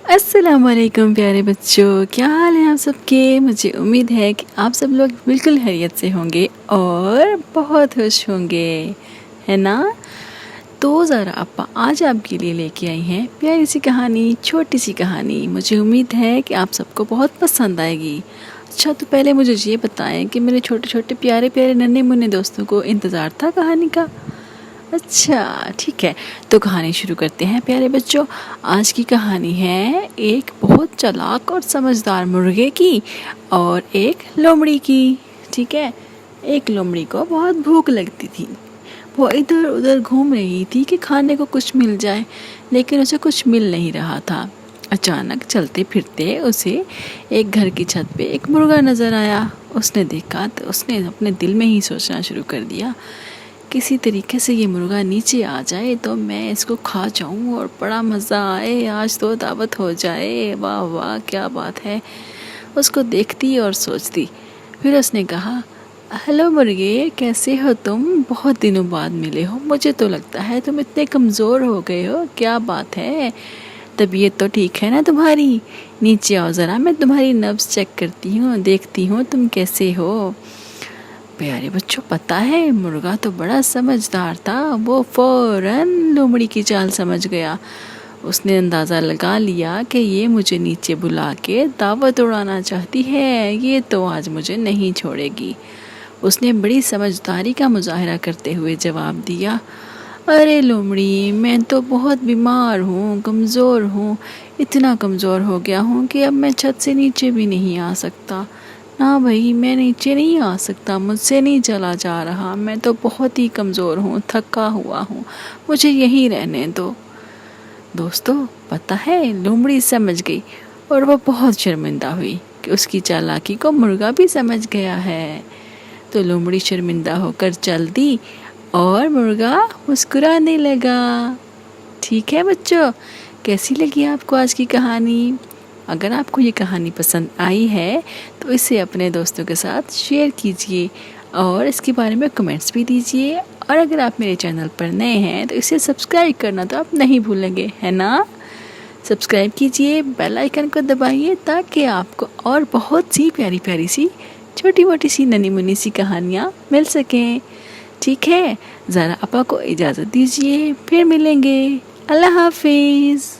السلام علیکم پیارے بچوں، کیا حال ہے آپ سب کے؟ مجھے امید ہے کہ آپ سب لوگ بالکل خیریت سے ہوں گے اور بہت خوش ہوں گے، ہے نا؟ تو ذرا اپا آج آپ کے لیے لے کے آئی ہیں پیاری سی کہانی، چھوٹی سی کہانی۔ مجھے امید ہے کہ آپ سب کو بہت پسند آئے گی۔ اچھا، تو پہلے مجھے یہ بتائیں کہ میرے چھوٹے چھوٹے پیارے پیارے ننھے منھے دوستوں کو انتظار تھا کہانی کا؟ اچھا ٹھیک ہے، تو کہانی شروع کرتے ہیں پیارے بچوں۔ آج کی کہانی ہے ایک بہت چالاک اور سمجھدار مرغے کی اور ایک لومڑی کی۔ ٹھیک ہے، ایک لومڑی کو بہت بھوک لگتی تھی۔ وہ ادھر ادھر گھوم رہی تھی کہ کھانے کو کچھ مل جائے، لیکن اسے کچھ مل نہیں رہا تھا۔ اچانک چلتے پھرتے اسے ایک گھر کی چھت پہ ایک مرغا نظر آیا۔ اس نے دیکھا تو اس نے اپنے دل میں ہی سوچنا شروع کر دیا، کسی طریقے سے یہ مرغا نیچے آ جائے تو میں اس کو کھا جاؤں اور بڑا مزہ آئے، آج تو دعوت ہو جائے، واہ واہ کیا بات ہے۔ اس کو دیکھتی اور سوچتی، پھر اس نے کہا، ہیلو مرغے، کیسے ہو تم؟ بہت دنوں بعد ملے ہو، مجھے تو لگتا ہے تم اتنے کمزور ہو گئے ہو، کیا بات ہے؟ طبیعت تو ٹھیک ہے نا تمہاری؟ نیچے آؤ ذرا، میں تمہاری نبض چیک کرتی ہوں، دیکھتی ہوں تم کیسے ہو۔ پیارے بچوں، پتہ ہے مرغا تو بڑا سمجھدار تھا، وہ فوراً لومڑی کی چال سمجھ گیا۔ اس نے اندازہ لگا لیا کہ یہ مجھے نیچے بلا کے دعوت اڑانا چاہتی ہے، یہ تو آج مجھے نہیں چھوڑے گی۔ اس نے بڑی سمجھداری کا مظاہرہ کرتے ہوئے جواب دیا، ارے لومڑی، میں تو بہت بیمار ہوں، کمزور ہوں، اتنا کمزور ہو گیا ہوں کہ اب میں چھت سے نیچے بھی نہیں آ سکتا۔ نہ بھائی، میں نیچے نہیں آ سکتا، مجھ سے نہیں چلا جا رہا، میں تو بہت ہی کمزور ہوں، تھکا ہوا ہوں، مجھے یہیں رہنے دو۔ دوستو، پتہ ہے لومڑی سمجھ گئی اور وہ بہت شرمندہ ہوئی کہ اس کی چالاکی کو مرغا بھی سمجھ گیا ہے۔ تو لومڑی شرمندہ ہو کر چل دی اور مرغا مسکرانے لگا۔ ٹھیک ہے بچوں، کیسی لگی آپ کو آج کی کہانی؟ اگر آپ کو یہ کہانی پسند آئی ہے تو اسے اپنے دوستوں کے ساتھ شیئر کیجئے اور اس کے بارے میں کمنٹس بھی دیجئے، اور اگر آپ میرے چینل پر نئے ہیں تو اسے سبسکرائب کرنا تو آپ نہیں بھولیں گے، ہے نا؟ سبسکرائب کیجئے، بیل آئیکن کو دبائیے تاکہ آپ کو اور بہت سی پیاری پیاری سی چھوٹی موٹی سی ننھی منھی سی کہانیاں مل سکیں۔ ٹھیک ہے، ذرا اپا کو اجازت دیجئے، پھر ملیں گے۔ اللہ حافظ۔